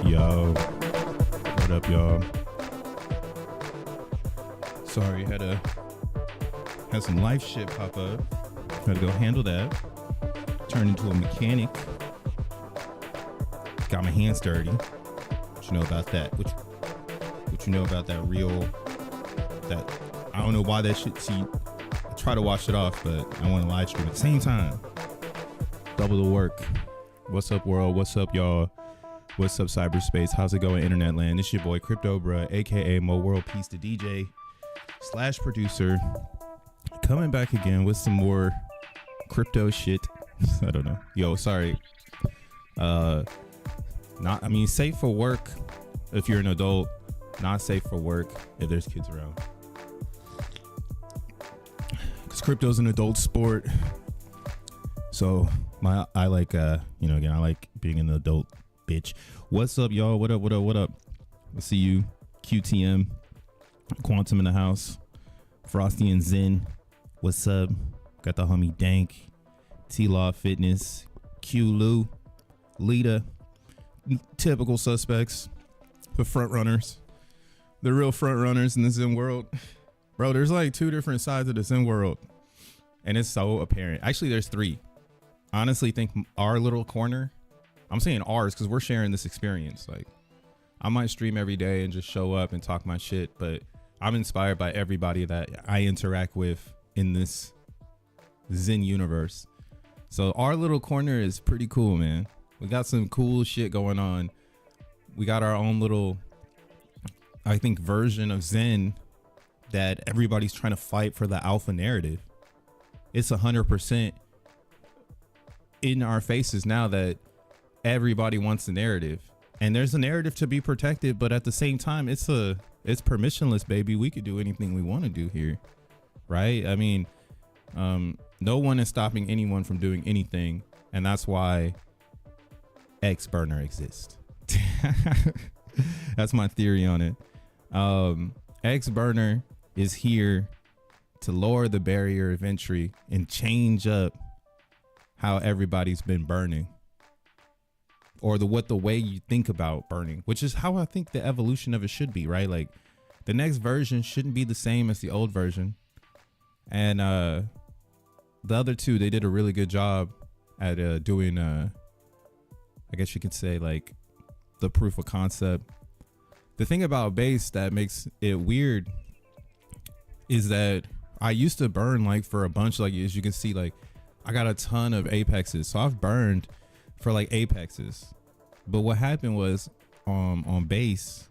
Yo, what up, y'all? Sorry, had some life shit pop up. Had to go handle that. Turned into a mechanic. Got my hands dirty. What you know about that? What you know about that real? That I don't know why that shit. See, I try to wash it off, but I want to live stream at the same time. Double the work. What's up, world? What's up, y'all? What's up, cyberspace? How's it going, internet land? It's your boy Crypto Bruh, aka Mo World Peace the DJ / producer, coming back again with some more crypto shit. I don't know. Yo, sorry. Safe for work if you're an adult, not safe for work if there's kids around. Because crypto's an adult sport. So I like being an adult bitch. What's up, y'all? What up? I see you. QTM, Quantum in the house. Frosty and Zen. What's up? Got the homie Dank, T-Law Fitness, Q Lou, Lita. Typical suspects, the front runners, the real front runners in the Zen world. Bro, there's like two different sides of the Zen world, and it's so apparent. Actually, there's three. I honestly think our little corner, I'm saying ours because we're sharing this experience. Like, I might stream every day and just show up and talk my shit, but I'm inspired by everybody that I interact with in this Zen universe. So our little corner is pretty cool, man. We got some cool shit going on. We got our own little, I think, version of Zen that everybody's trying to fight for the alpha narrative. It's 100% in our faces now that everybody wants the narrative, and there's a narrative to be protected, but at the same time, it's permissionless, baby. We could do anything we want to do here, right? I mean, no one is stopping anyone from doing anything, and that's why X burner exists. That's my theory on it. X burner is here to lower the barrier of entry and change up how everybody's been burning, or the way you think about burning, which is how I think the evolution of it should be, right? Like, the next version shouldn't be the same as the old version. And the other two, they did a really good job at doing I guess you could say, like, the proof of concept. The thing about base that makes it weird is that I used to burn like for a bunch, like, as you can see, like, I got a ton of apexes, so I've burned for like apexes. But what happened was, on base,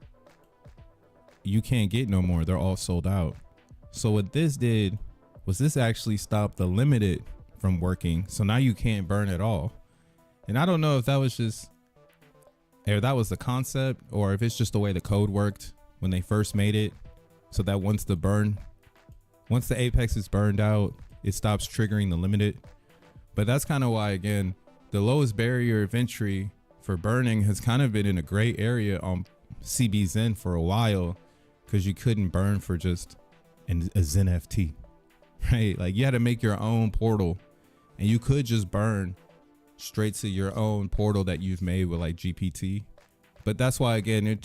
you can't get no more. They're all sold out. So what this did was this actually stopped the limited from working. So now you can't burn at all. And I don't know if that was just, or that was the concept, or if it's just the way the code worked when they first made it, so that once the apex is burned out, it stops triggering the limited. But that's kind of why, again, the lowest barrier of entry for burning has kind of been in a gray area on cbXEN for a while, because you couldn't burn for just a xeNFT, right? Like, you had to make your own portal and you could just burn straight to your own portal that you've made with like GPT. But that's why, again,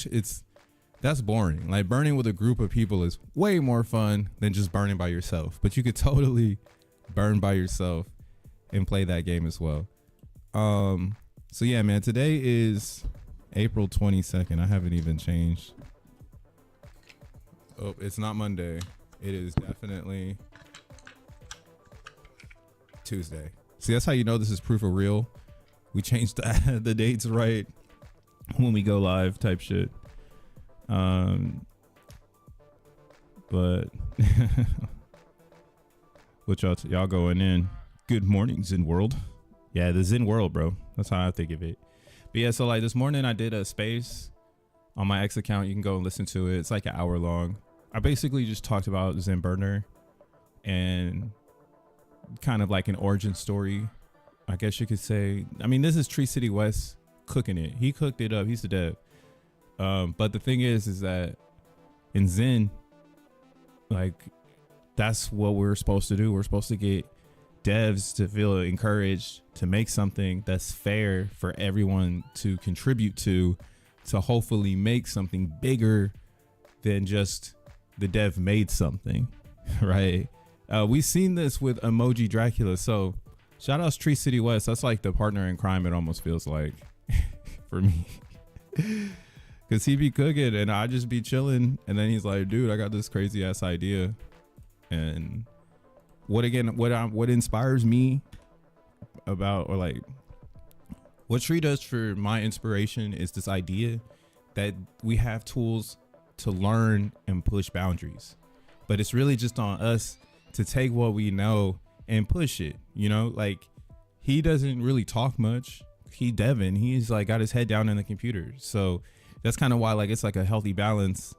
that's boring. Like burning with a group of people is way more fun than just burning by yourself. But you could totally burn by yourself and play that game as well. So yeah, man, today is April 22nd. I haven't even changed. Oh, it's not Monday. It is definitely Tuesday. See, that's how you know this is proof of real. We changed the dates right when we go live type shit. But what y'all going in? Good morning, Zen world. Yeah, the Zen world, bro. That's how I think of it. But yeah, so like this morning I did a space on my X account. You can go and listen to it. It's like an hour long. I basically just talked about Zen Burner and kind of like an origin story, I guess you could say. I mean, this is Tree City West cooking it. He cooked it up. He's the dev. But the thing is that in Zen, like, that's what we're supposed to do. We're supposed to get devs to feel encouraged to make something that's fair for everyone to contribute to hopefully make something bigger than just the dev made something, right? We've seen this with Emoji Dracula. So shout outs Tree City West. That's like the partner in crime, it almost feels like for me. Cause he be cooking and I just be chilling. And then he's like, dude, I got this crazy ass idea. And what inspires me about, or like what Tree does for my inspiration is this idea that we have tools to learn and push boundaries, but it's really just on us to take what we know and push it. You know, like he doesn't really talk much. He's like got his head down in the computer. So that's kind of why like it's like a healthy balance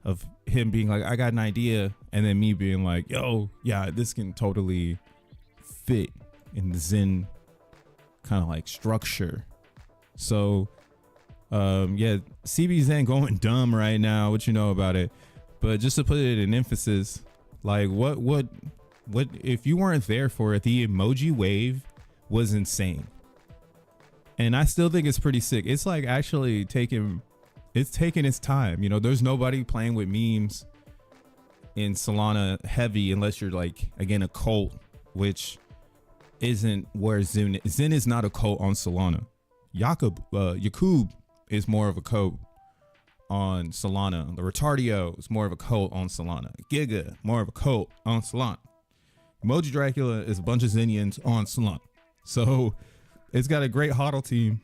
of him being like, I got an idea, and then me being like, yo, yeah, this can totally fit in the Zen kind of like structure. So yeah, cbXEN going dumb right now. What you know about it? But just to put it in emphasis, like what if you weren't there for it, the emoji wave was insane. And I still think it's pretty sick. It's like actually taking its time. You know, there's nobody playing with memes in Solana heavy unless you're like, again, a cult, which isn't where Zen is not a cult on Solana. Yakub is more of a cult on Solana. The Retardio is more of a cult on Solana. Giga, more of a cult on Solana. Emoji Dracula is a bunch of Zenians on Solana. So it's got a great hodl team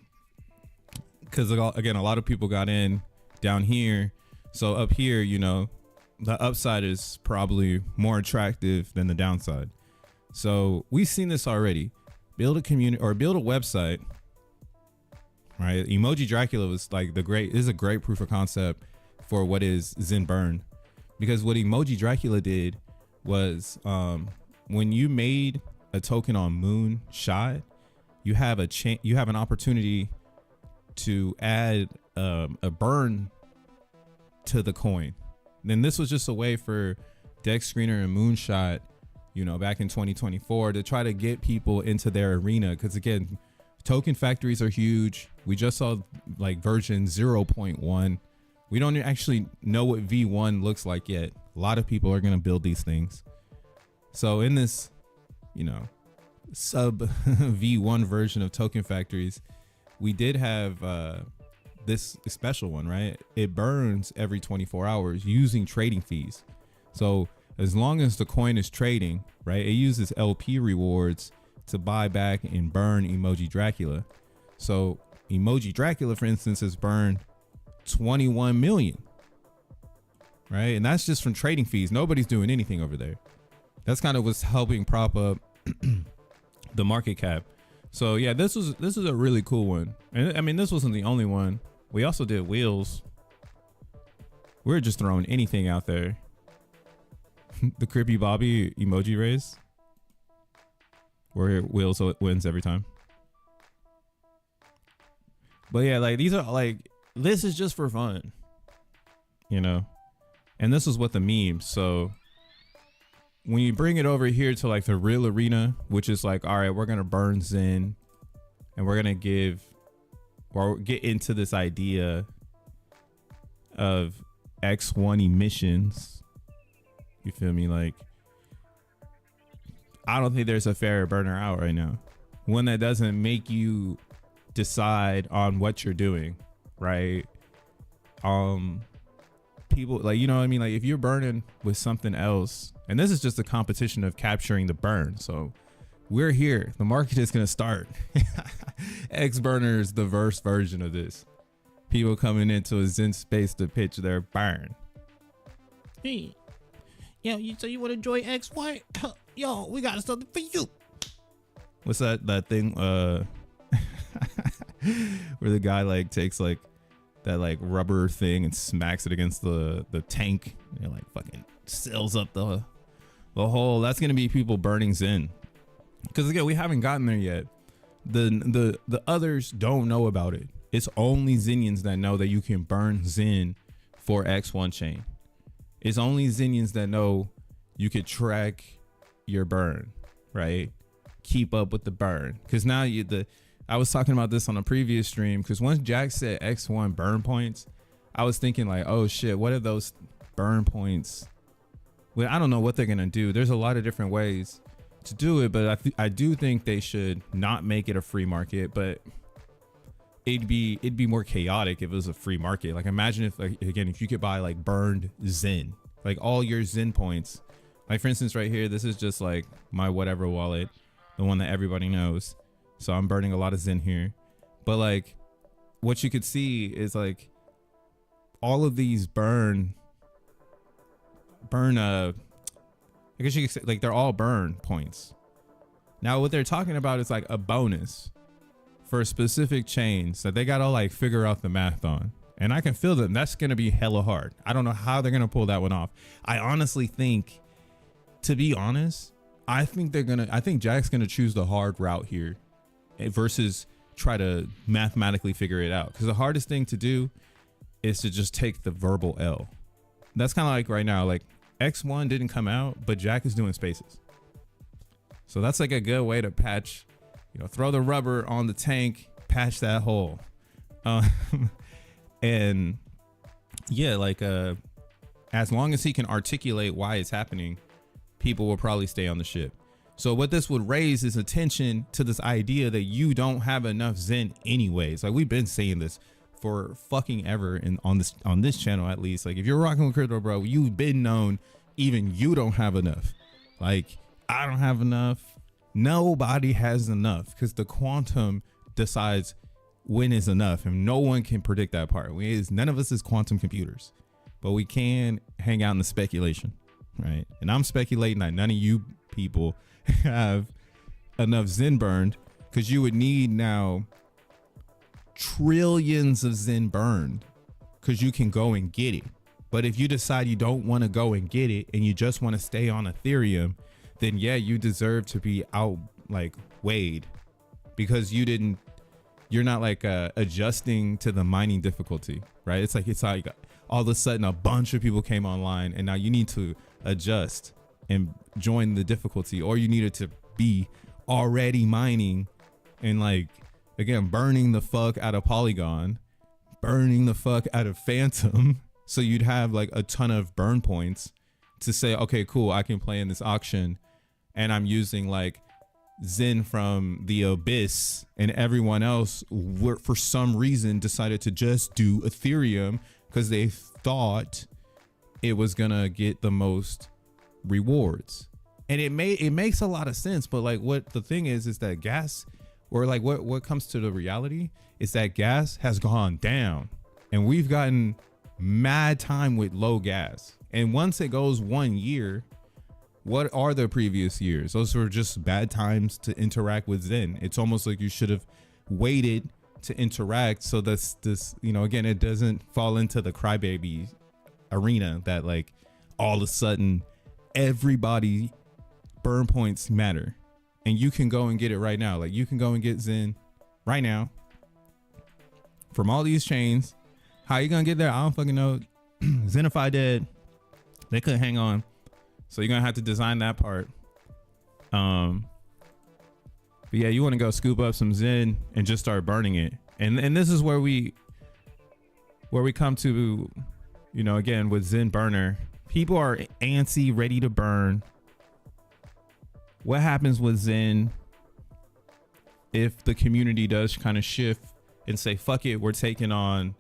because, again, a lot of people got in down here. So up here, you know, the upside is probably more attractive than the downside. So we've seen this already. Build a community or build a website. Right, Emoji Dracula was like is a great proof of concept for what is Zen Burn, because what Emoji Dracula did was when you made a token on Moonshot, you have an opportunity to add a burn to the coin. Then this was just a way for Dex Screener and Moonshot, you know, back in 2024 to try to get people into their arena, because again, token factories are huge. We just saw like version 0.1. We don't actually know what V1 looks like yet. A lot of people are going to build these things. So in this, you know, sub V1 version of token factories, we did have this special one, right? It burns every 24 hours using trading fees. So as long as the coin is trading, right, it uses LP rewards to buy back and burn Emoji Dracula. So Emoji Dracula, for instance, has burned 21 million, right? And that's just from trading fees. Nobody's doing anything over there. That's kind of what's helping prop up the market cap. So yeah, this is a really cool one. And I mean, this wasn't the only one. We also did wheels. We're just throwing anything out there. The Creepy Bobby emoji raise, where wheels wins every time. But yeah, like these are like, this is just for fun, you know? And this is what the memes. So when you bring it over here to like the real arena, which is like, all right, we're gonna burn Zen, and we're gonna get into this idea of X1 emissions. You feel me? Like, I don't think there's a fairer burner out right now. One that doesn't make you decide on what you're doing, right? People, like, you know what I mean? Like, if you're burning with something else, and this is just a competition of capturing the burn. So we're here. The market is going to start. X burner is the verse version of this. People coming into a Zen space to pitch their burn. Hey, yo, so you want to join X1? Yo, we got something for you. What's that thing? Where the guy like takes like that like rubber thing and smacks it against the tank, and it like fucking seals up the hole. That's gonna be people burning Zen, because again, we haven't gotten there yet. The others don't know about it. It's only Zenians that know that you can burn Zen for X1 chain. It's only Zenians that know you could track your burn, right? Keep up with the burn, because now I was talking about this on a previous stream, because once Jack said X1 burn points, I was thinking like, oh shit, what are those burn points? Well, I don't know what they're gonna do. There's a lot of different ways to do it, but I do think they should not make it a free market. But it'd be more chaotic if it was a free market. Like, imagine if, like, again, if you could buy like burned Zen, like all your Zen points. Like, for instance, right here, this is just like my whatever wallet, the one that everybody knows. So I'm burning a lot of Zen here. But like, what you could see is like all of these burn I guess you could say, like, they're all burn points. Now what they're talking about is like a bonus for specific chains that they gotta like figure out the math on. And I can feel them. That's gonna be hella hard. I don't know how they're gonna pull that one off. I honestly think, to be honest, I think Jack's gonna choose the hard route here versus try to mathematically figure it out. Because the hardest thing to do is to just take the verbal L. That's kind of like right now, like X1 didn't come out, but Jack is doing spaces. So that's like a good way to patch, you know, throw the rubber on the tank, patch that hole. And yeah, like as long as he can articulate why it's happening, people will probably stay on the ship. So what this would raise is attention to this idea that you don't have enough Zen anyways. Like, we've been saying this for fucking ever, and on this channel at least. Like, if you're rocking with crypto, bro, you've been known. Even you don't have enough. Like, I don't have enough. Nobody has enough, because the quantum decides when is enough, and no one can predict that part. None of us is quantum computers, but we can hang out in the speculation, right? And I'm speculating that none of you people have enough Zen burned, because you would need now trillions of Zen burned, because you can go and get it. But if you decide you don't want to go and get it and you just want to stay on Ethereum, then yeah, you deserve to be out like weighed, because you're not like adjusting to the mining difficulty, right? It's like all of a sudden a bunch of people came online, and now you need to adjust and join the difficulty, or you needed to be already mining and like, again, burning the fuck out of Polygon, burning the fuck out of Phantom, so you'd have like a ton of burn points to say, okay, cool, I can play in this auction, and I'm using like Zen from the Abyss, and everyone else were for some reason decided to just do Ethereum because they thought it was gonna get the most rewards. And it makes a lot of sense, but like, what the thing is that gas, or like what comes to the reality is that gas has gone down, and we've gotten mad time with low gas. And once it goes 1 year, what are the previous years? Those were just bad times to interact with Zen. It's almost like you should have waited to interact, so this, you know, again, it doesn't fall into the crybaby arena that like all of a sudden everybody burn points matter, and you can go and get it right now. Like, you can go and get Zen right now from all these chains. How you gonna get there? I don't fucking know. Zenify dead. They couldn't hang on. So you're gonna have to design that part. But yeah, you want to go scoop up some Zen and just start burning it. And this is where we come to, you know, again with Zen burner, people are antsy, ready to burn. What happens with Zen if the community does kind of shift and say, fuck it, we're taking on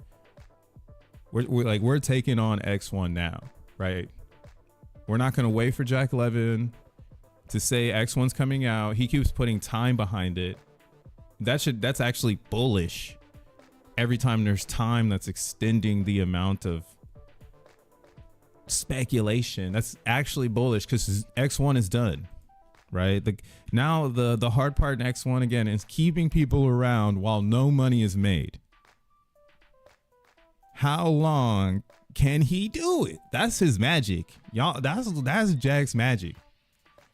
X1 now, right? We're not going to wait for Jack Levin to say X1's coming out. He keeps putting time behind it. That's actually bullish. Every time there's time, that's extending the amount of speculation. That's actually bullish because X1 is done, right? Now the hard part in X1 again is keeping people around while no money is made. How long can he do it? That's his magic, y'all. That's Jack's magic.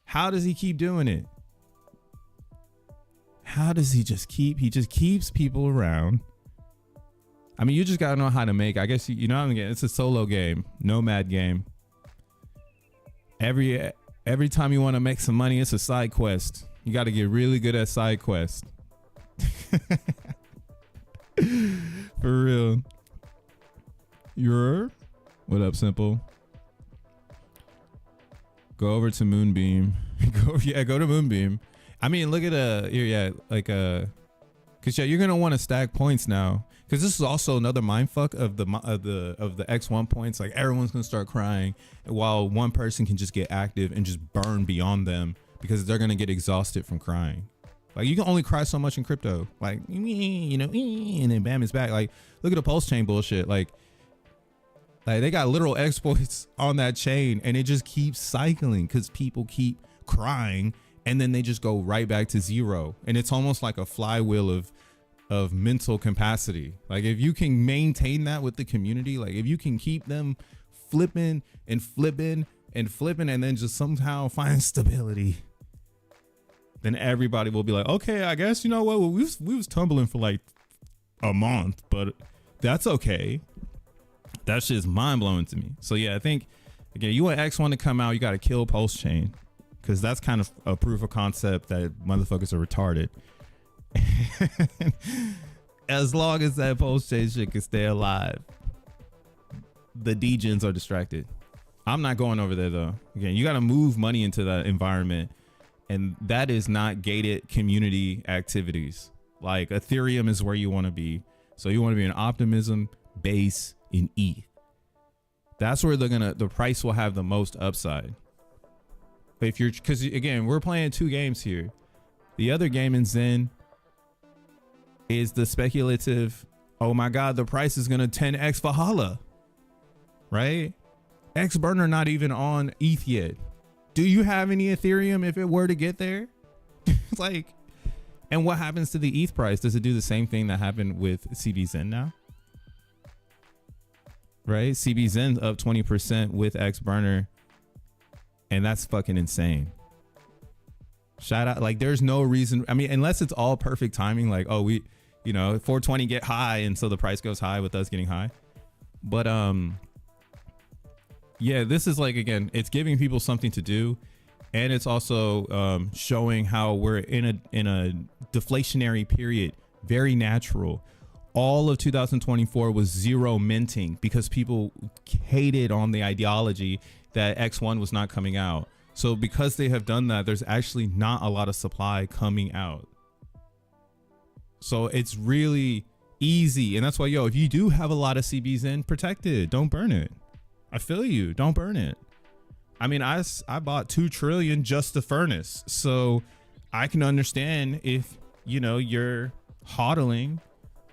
How does he keep doing it? How does he just keeps people around? I mean, you just gotta know how to make. I guess you know. Again, it's a solo game, nomad game. Every time you want to make some money, it's a side quest. You got to get really good at side quests. For real. What up, Simple? Go over to Moonbeam. Go to Moonbeam. I mean, look at cause you're gonna want to stack points now. Because this is also another mindfuck of the X1 points. Like everyone's gonna start crying while one person can just get active and just burn beyond them because they're gonna get exhausted from crying. Like you can only cry so much in crypto. Like, you know, and then bam, it's back. Like look at the pulse chain bullshit. Like they got literal exploits on that chain and it just keeps cycling because people keep crying and then they just go right back to zero. And it's almost like a flywheel of mental capacity. Like if you can maintain that with the community, like if you can keep them flipping and flipping and flipping and then just somehow find stability, then everybody will be like, okay, I guess, you know what, we was tumbling for like a month, but that's okay. That shit's mind blowing to me. So yeah, I think again, you want X1 to come out, you got to kill Pulse Chain because that's kind of a proof of concept that motherfuckers are retarded. As long as that Pulse Chain shit can stay alive, the degens are distracted. I'm not going over there though. Again, you got to move money into that environment, and that is not gated community activities. Like Ethereum is where you want to be. So you want to be in Optimism, Base, in ETH. That's where the price will have the most upside. But if you're, because again, we're playing two games here. The other game in Zen is the speculative, oh my God, the price is gonna 10x Valhalla, right? X burner not even on ETH yet. Do you have any Ethereum if it were to get there? Like, and what happens to the ETH price? Does it do the same thing that happened with cbXEN now? Right? cbXEN's up 20% with X burner, and that's fucking insane. Shout out, like there's no reason, I mean, unless it's all perfect timing, like, oh, we, you know, 420 get high and so the price goes high with us getting high. But yeah, this is like, again, it's giving people something to do, and it's also showing how we're in a deflationary period. Very natural. All of 2024 was zero minting because people hated on the ideology that X1 was not coming out. So because they have done that, there's actually not a lot of supply coming out. So it's really easy. And that's why, yo, if you do have a lot of cbXEN, protect it. Don't burn it. I feel you. Don't burn it. I mean, I bought 2 trillion just the furnace. So I can understand if, you know, you're hodling.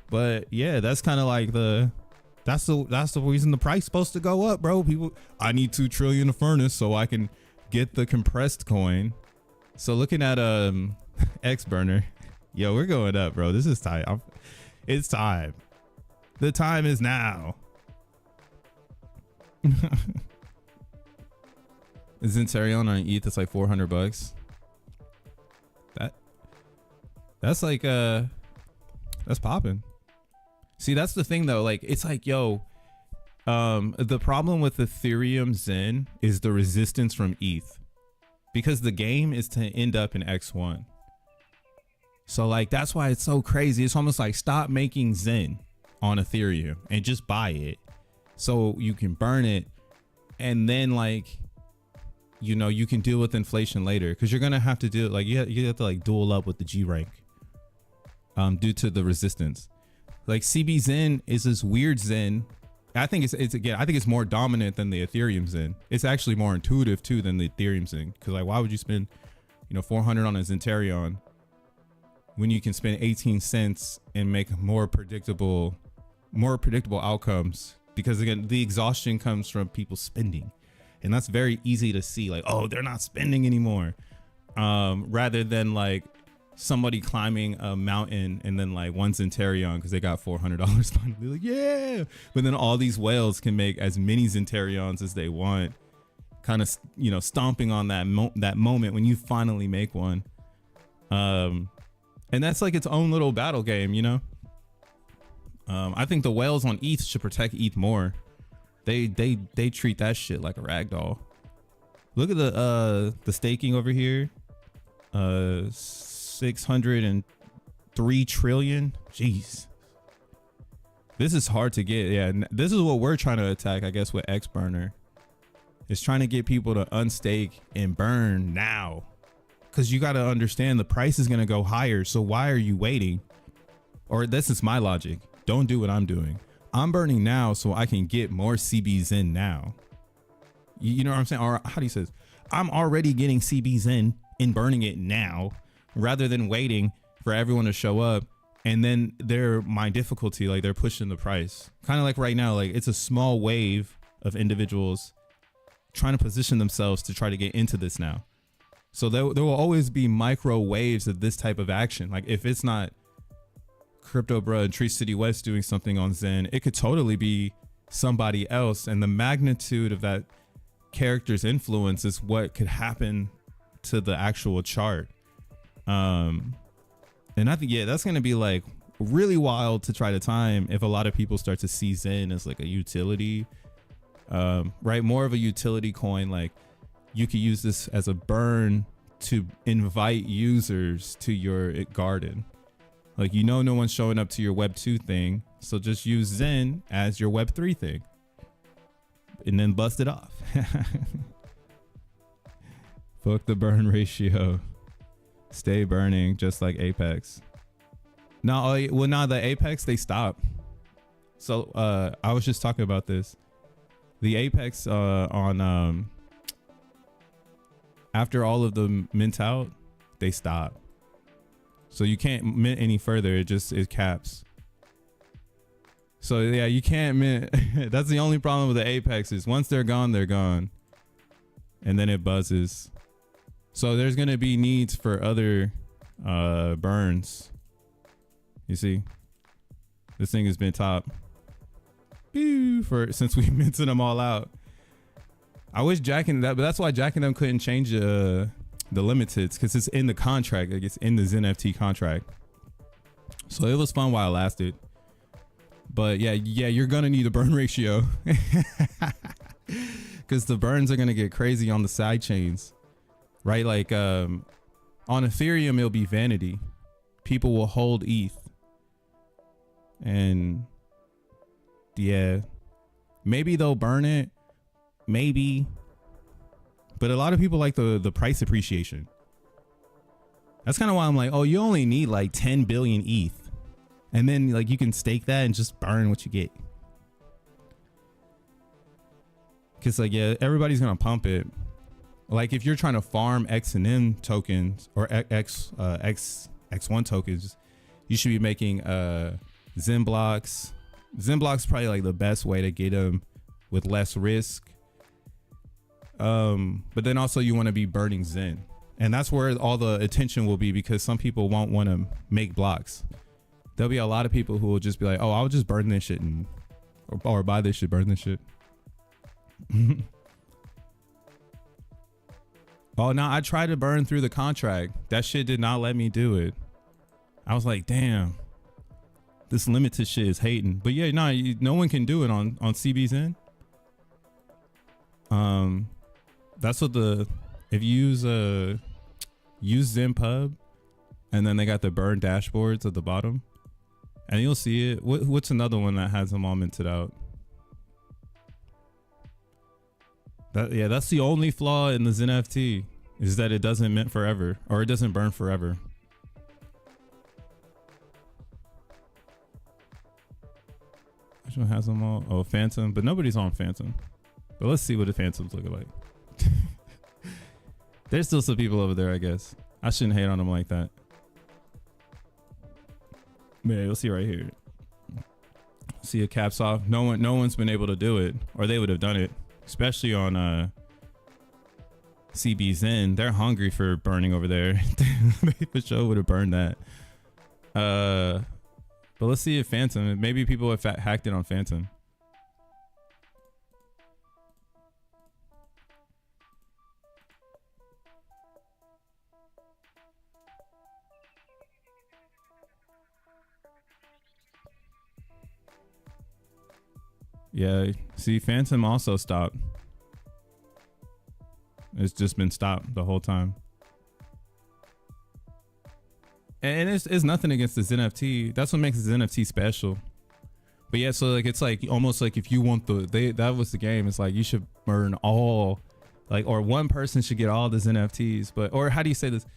But yeah, that's kind of like that's the reason the price supposed to go up, bro. People, I need 2 trillion a furnace so I can get the compressed coin. So looking at X burner, yo, we're going up, bro. This is tight. It's time. The time is now. Zentarion on ETH, that's like $400. That's like that's popping. See, that's the thing though. Like, it's like, yo, The problem with Ethereum Zen is the resistance from ETH, because the game is to end up in X1. So like, that's why it's so crazy. It's almost like, stop making Zen on Ethereum and just buy it so you can burn it. And then like, you know, you can deal with inflation later, because you're going to have to do it. Like you have to like duel up with the G rank due to the resistance. Like cbXEN is this weird Zen. I think it's more dominant than the Ethereum Zen. It's actually more intuitive too than the Ethereum Zen. Cause like, why would you spend, you know, 400 on a Zenterion when you can spend 18 cents and make more predictable outcomes? Because again, the exhaustion comes from people spending, and that's very easy to see. Like, oh, they're not spending anymore. Rather than like somebody climbing a mountain and then like one Zenterion because they got $400 finally, like, yeah. But then all these whales can make as many Zenterions as they want, kind of, you know, stomping on that moment when you finally make one. And that's like its own little battle game, you know. I think the whales on ETH should protect ETH more. They treat that shit like a rag doll. Look at the staking over here. 603 trillion. Jeez. This is hard to get. Yeah, this is what we're trying to attack, I guess, with Xburner. It's trying to get people to unstake and burn now. Because you got to understand the price is going to go higher. So why are you waiting? Or this is my logic. Don't do what I'm doing. I'm burning now so I can get more cbXEN now. You know what I'm saying? Or how do you say this? I'm already getting cbXEN and burning it now, rather than waiting for everyone to show up. And then my difficulty, like they're pushing the price. Kind of like right now, like it's a small wave of individuals trying to position themselves to try to get into this now. So there will always be micro waves of this type of action. Like if it's not Crypto Bruh and Tree City West doing something on Zen, it could totally be somebody else. And the magnitude of that character's influence is what could happen to the actual chart. And I think, yeah, that's going to be like really wild to try to time if a lot of people start to see Zen as like a utility, right? More of a utility coin. Like you could use this as a burn to invite users to your garden. Like, you know, no one's showing up to your Web 2 thing. So just use Zen as your Web 3 thing and then bust it off. Fuck the burn ratio. Stay burning just like Apex. No, the Apex, they stop. So I was just talking about this. The Apex on after all of the mint out, they stop. So you can't mint any further. It caps. So yeah, you can't mint. That's the only problem with the Apex is once they're gone, and then it buzzes. So there's going to be needs for other burns. You see, this thing has been top since we minted them all out. I wish jacking that, but that's why jacking them couldn't change the limiteds, because it's in the contract. Like it's in the xeNFT contract. So it was fun while it lasted. But yeah, you're gonna need a burn ratio because the burns are gonna get crazy on the side chains, right? Like on Ethereum, it'll be vanity. People will hold ETH, and yeah, maybe they'll burn it, maybe. But a lot of people like the price appreciation. That's kind of why I'm like, oh, you only need like 10 billion ETH. And then like you can stake that and just burn what you get. Cause like, yeah, everybody's gonna pump it. Like if you're trying to farm XEN tokens or X1 tokens, you should be making XENblocks. XENblocks is probably like the best way to get them with less risk. But then also you want to be burning Zen, and that's where all the attention will be, because some people won't want to make blocks. There'll be a lot of people who will just be like, oh, I'll just burn this shit or buy this shit, burn this shit. Oh, no, I tried to burn through the contract. That shit did not let me do it. I was like, damn. This limited shit is hating. But yeah, nah, no one can do it on cbXEN. That's what if you use ZenPub, and then they got the burn dashboards at the bottom, and you'll see it. What's another one that has them all minted out? That's the only flaw in the xeNFT, is that it doesn't mint forever, or it doesn't burn forever. Which one has them all? Oh, Phantom, but nobody's on Phantom. But let's see what the Phantoms look like. There's still some people over there, I guess. I shouldn't hate on them like that. Yeah, you'll see right here. See a caps off. No one's been able to do it, or they would have done it. Especially on cbXEN. They're hungry for burning over there. They for sure would have burned that. But let's see if Phantom. Maybe people have hacked it on Phantom. Yeah, see, Phantom also stopped. It's just been stopped the whole time. And it's nothing against the xeNFT. That's what makes the xeNFT special. But yeah, so like it's like almost like if you want that was the game. It's like you should burn all, like, or one person should get all the xeNFTs. But, or how do you say this?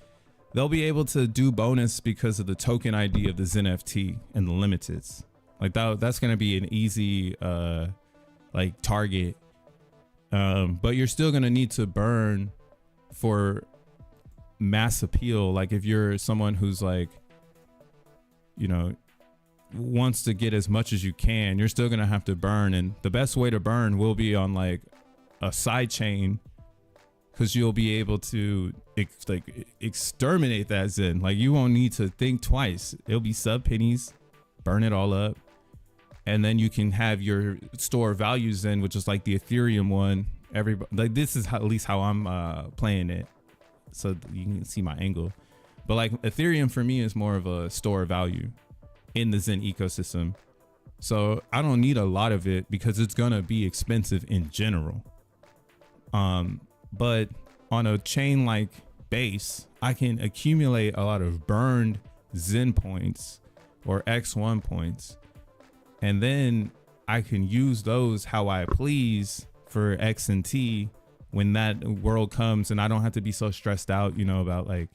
They'll be able to do bonus because of the token ID of the xeNFT and the limiteds. Like that's gonna be an easy like target, but you're still gonna need to burn for mass appeal. Like if you're someone who's like, you know, wants to get as much as you can, you're still gonna have to burn, and the best way to burn will be on like a side chain, because you'll be able to exterminate that Zen. Like you won't need to think twice. It'll be sub pennies, burn it all up. And then you can have your store values in, which is like the Ethereum one. Everybody, like this is at least how I'm playing it, so you can see my angle. But like Ethereum for me is more of a store value in the Zen ecosystem. So I don't need a lot of it because it's gonna be expensive in general. But on a chain like Base, I can accumulate a lot of burned Zen points or X1 points. And then I can use those how I please for X and T when that world comes, and I don't have to be so stressed out, you know, about like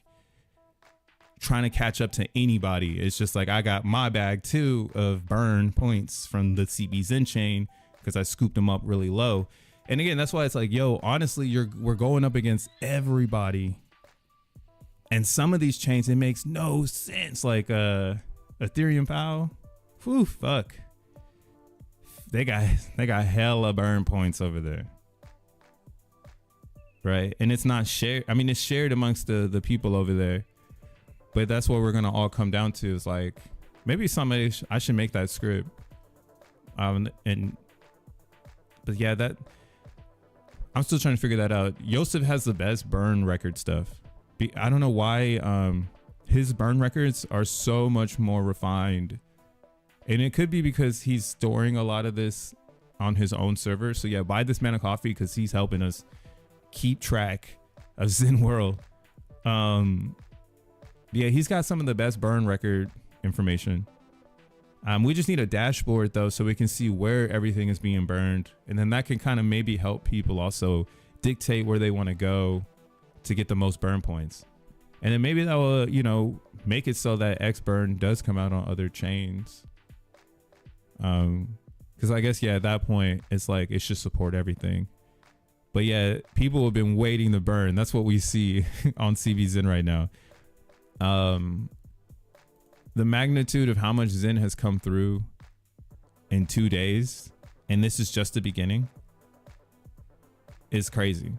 trying to catch up to anybody. It's just like I got my bag too of burn points from the cbXEN chain because I scooped them up really low. And again, that's why it's like, yo, honestly, we're going up against everybody. And some of these chains, it makes no sense. Like Ethereum POW, whew, fuck. They got hella burn points over there, right? And it's not shared. I mean, it's shared amongst the people over there, but that's what we're gonna all come down to. Is like maybe somebody I should make that script. But yeah, that I'm still trying to figure that out. Yosef has the best burn record stuff. I don't know why his burn records are so much more refined. And it could be because he's storing a lot of this on his own server. So yeah, buy this man a coffee because he's helping us keep track of Zen World. Yeah, he's got some of the best burn record information. We just need a dashboard though, so we can see where everything is being burned. And then that can kind of maybe help people also dictate where they want to go to get the most burn points. And then maybe that will, you know, make it so that X burn does come out on other chains. Because I guess, yeah, at that point it's like it should support everything. But yeah, people have been waiting to burn. That's what we see on cbXEN right now. The magnitude of how much Zen has come through in 2 days, and this is just the beginning, is crazy.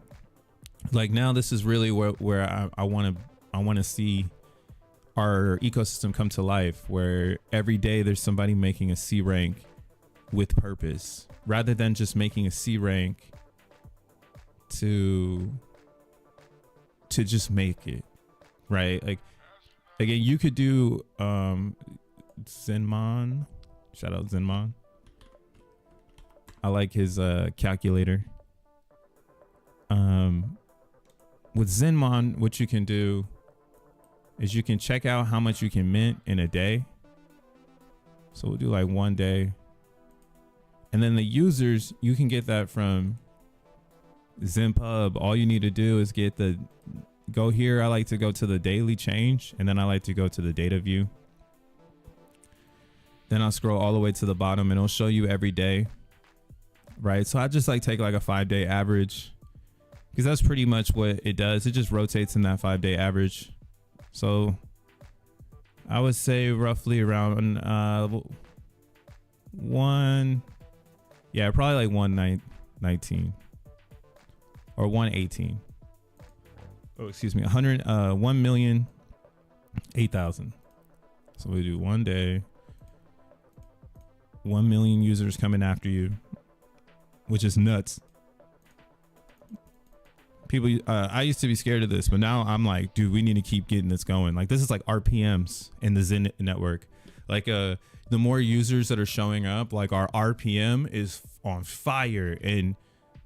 Like now this is really where I want to see our ecosystem come to life, where every day there's somebody making a C rank with purpose, rather than just making a C rank to just make it, right? Like again, you could do Zenmon. Shout out Zenmon. I like his calculator. With Zenmon, what you can do is you can check out how much you can mint in a day. So we'll do like 1 day. And then the users, you can get that from ZenPub. All you need to do is go here. I like to go to the daily change, and then I like to go to the data view. Then I'll scroll all the way to the bottom and it'll show you every day. Right. So I just like take like a 5-day average, because that's pretty much what it does. It just rotates in that 5-day average. So I would say roughly around probably like 119 or 118. Oh, excuse me, 1,008,000. So we do 1 day, 1 million users coming after you, which is nuts. People, I used to be scared of this, but now I'm like, dude, we need to keep getting this going. Like, this is like RPMs in the Zen network. Like, the more users that are showing up, like our RPM is on fire, and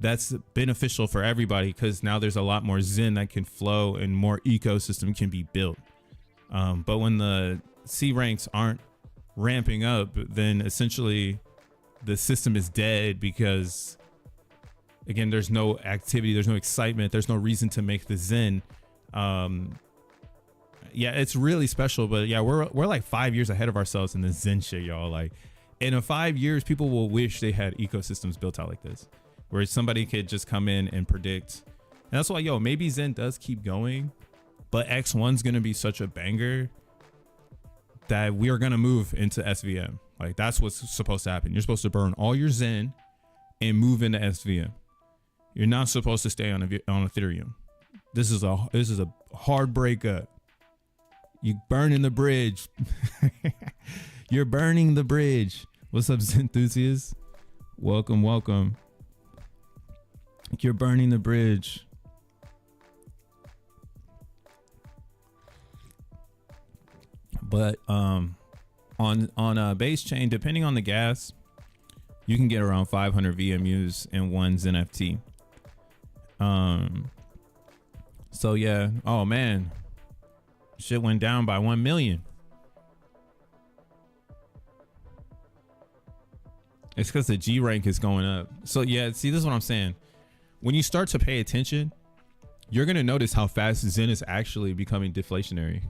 that's beneficial for everybody, because now there's a lot more Zen that can flow and more ecosystem can be built. But when the C ranks aren't ramping up, then essentially the system is dead, because again, there's no activity, there's no excitement, there's no reason to make the Zen. Yeah, it's really special, but yeah, we're like 5 years ahead of ourselves in the Zen shit, y'all. Like, in 5 years, people will wish they had ecosystems built out like this, where somebody could just come in and predict. And that's why, maybe Zen does keep going, but X1's gonna be such a banger that we are gonna move into SVM. Like, that's what's supposed to happen. You're supposed to burn all your Zen and move into SVM. You're not supposed to stay on Ethereum. This is a hard breakup. You burning the bridge. You're burning the bridge. What's up, Zen enthusiasts? Welcome, welcome. You're burning the bridge. But on base chain, depending on the gas, you can get around 500 VMUs in one xeNFT. So yeah. Oh man, shit went down by 1 million. It's because the G rank is going up. So yeah, see, this is what I'm saying. When you start to pay attention, you're gonna notice how fast Zen is actually becoming deflationary.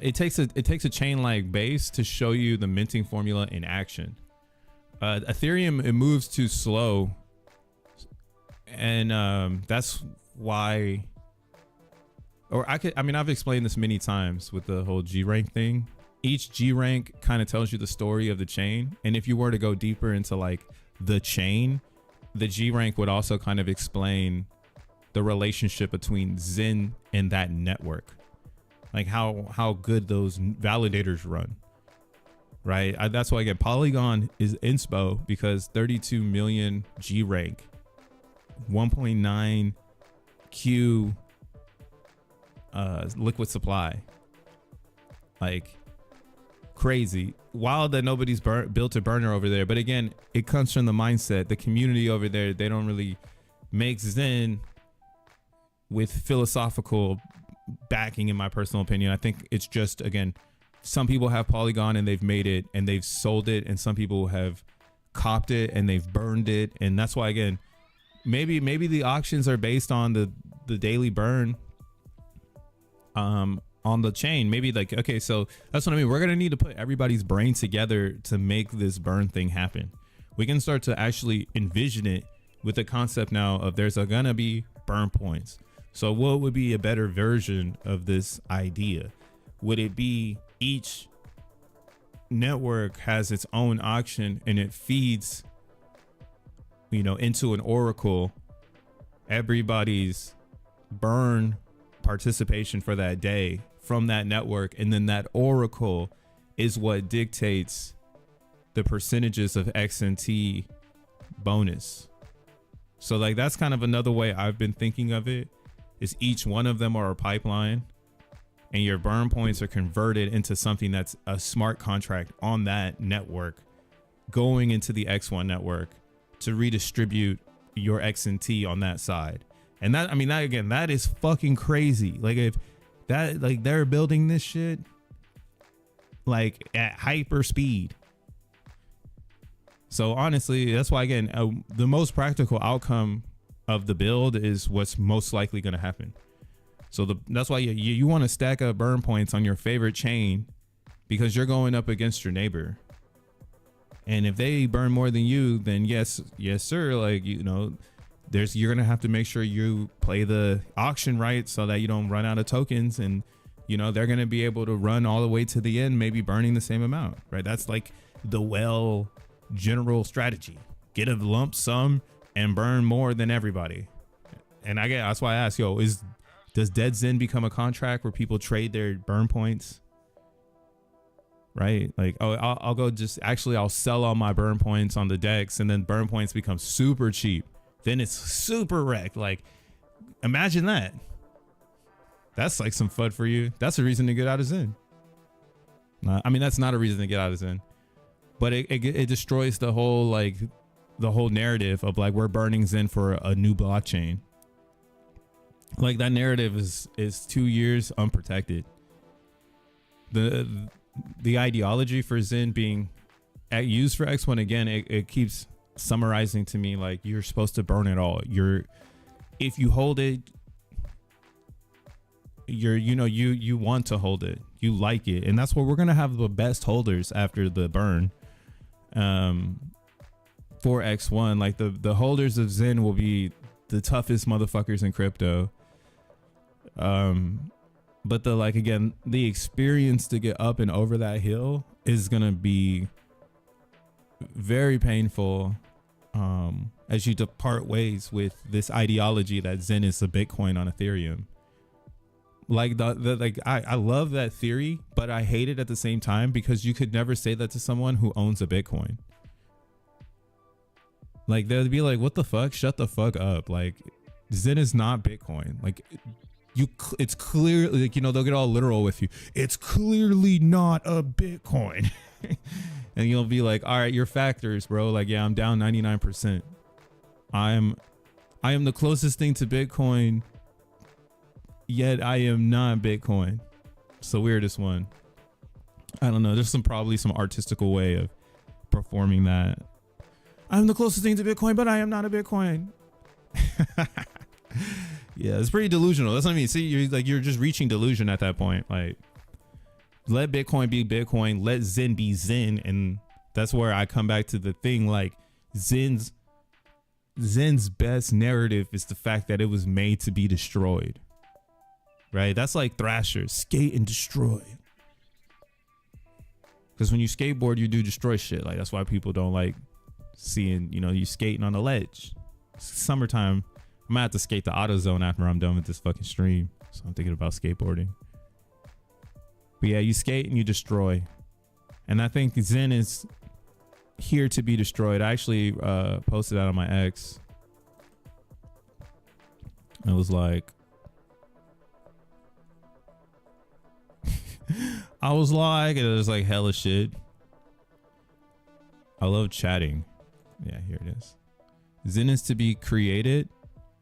It takes a chain like base to show you the minting formula in action. Ethereum, it moves too slow, and that's why. Or I've explained this many times with the whole G rank thing. Each G rank kind of tells you the story of the chain, and if you were to go deeper into like the chain, the G rank would also kind of explain the relationship between Zen and that network, like how good those validators run, right? That's why, again, Polygon is inspo, because 32 million G rank, 1.9 Q liquid supply, like crazy. Wild that nobody's built a burner over there, but again, it comes from the mindset, the community over there. They don't really make Zen with philosophical backing, in my personal opinion. I think it's just, again, some people have Polygon and they've made it and they've sold it, and some people have copped it and they've burned it. And that's why, again, maybe the auctions are based on the daily burn on the chain. Maybe like, okay, so that's what I mean. We're gonna need to put everybody's brain together to make this burn thing happen. We can start to actually envision it with the concept now of there's gonna be burn points. So what would be a better version of this idea? Would it be each network has its own auction and it feeds, into an oracle, everybody's burn participation for that day from that network, and then that oracle is what dictates the percentages of XNT bonus. So like, that's kind of another way I've been thinking of it, is each one of them are a pipeline, and your burn points are converted into something that's a smart contract on that network going into the X1 network to redistribute your XNT on that side. And that, I mean, that again, that is fucking crazy. Like if that, like they're building this shit like at hyper speed. So honestly, that's why again, the most practical outcome of the build is what's most likely going to happen. So that's why you want to stack up burn points on your favorite chain, because you're going up against your neighbor. And if they burn more than you, then yes sir, like, you know, you're gonna have to make sure you play the auction right so that you don't run out of tokens, and you know they're gonna be able to run all the way to the end, maybe burning the same amount, right? That's like the general strategy. Get a lump sum and burn more than everybody. And that's why I ask, does Dead Zen become a contract where people trade their burn points? Right? Like, I'll sell all my burn points on the DEX, and then burn points become super cheap. Then it's super wrecked. Like, imagine that. That's like some FUD for you. That's a reason to get out of Zen. I mean, that's not a reason to get out of Zen, but it destroys the whole narrative of like, we're burning Zen for a new blockchain. Like, that narrative is 2 years unprotected. The ideology for Zen being used for X1, again, it keeps summarizing to me like you're supposed to burn it all. If you hold it, you want to hold it, you like it, and that's what we're gonna have the best holders after the burn. For X1, like the holders of Zen will be the toughest motherfuckers in crypto. But the experience to get up and over that hill is gonna be very painful, as you depart ways with this ideology that Zen is a Bitcoin on Ethereum. Like I love that theory, but I hate it at the same time, because you could never say that to someone who owns a Bitcoin. Like, they'd be like, what the fuck? Shut the fuck up. Like, Zen is not Bitcoin. Like, it's clear, like, you know, they'll get all literal with you. It's clearly not a Bitcoin. And you'll be like, all right, your factors, bro. Like, yeah, I'm down 99%. I am the closest thing to Bitcoin, yet I am not Bitcoin. It's the weirdest one. I don't know. There's probably some artistical way of performing that. I'm the closest thing to Bitcoin, but I am not a Bitcoin. Yeah, it's pretty delusional. That's what I mean. See, you're just reaching delusion at that point. Like, let Bitcoin be Bitcoin, let Zen be Zen. And that's where I come back to the thing, like, Zen's best narrative is the fact that it was made to be destroyed. Right? That's like Thrasher, skate and destroy. Because when you skateboard, you do destroy shit. Like, that's why people don't like seeing, you know, you skating on the ledge. It's summertime. I'm gonna have to skate the AutoZone after I'm done with this fucking stream. So I'm thinking about skateboarding. But yeah, you skate and you destroy. And I think Zen is here to be destroyed. I actually posted that on my X. I was like, and it was like hella shit. I love chatting. Yeah, here it is. Zen is to be created,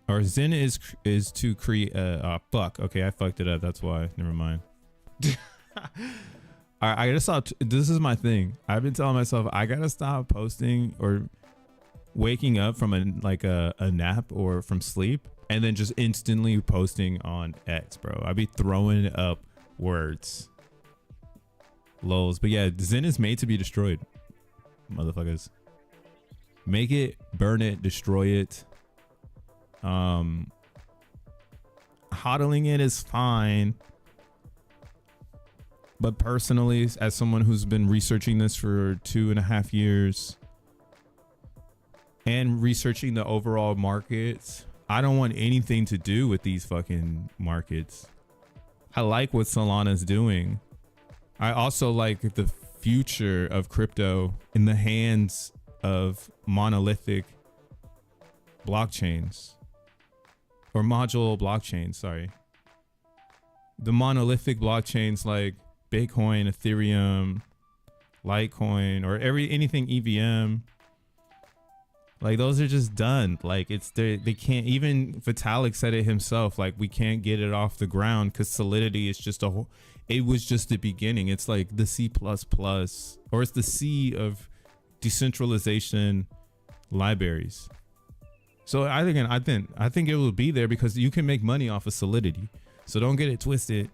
or Zen is to create. Fuck. Okay, I fucked it up. That's why. Never mind. I gotta stop. This is my thing. I've been telling myself I gotta stop posting or waking up from a nap or from sleep and then just instantly posting on X, bro. I'd be throwing up words. Lols. But yeah, Zen is made to be destroyed, motherfuckers. Make it, burn it, destroy it. Hodling it is fine. But personally, as someone who's been researching this for 2.5 years and researching the overall markets, I don't want anything to do with these fucking markets. I like what Solana's doing. I also like the future of crypto in the hands of monolithic blockchains, or modular blockchains, sorry. the monolithic blockchains like Bitcoin, Ethereum, Litecoin, or anything EVM, like those are just done. Like they can't, even Vitalik said it himself, like we can't get it off the ground because Solidity is just it was just the beginning. It's like the C++, or it's the C of decentralization libraries. So I think it will be there because you can make money off of Solidity. So don't get it twisted.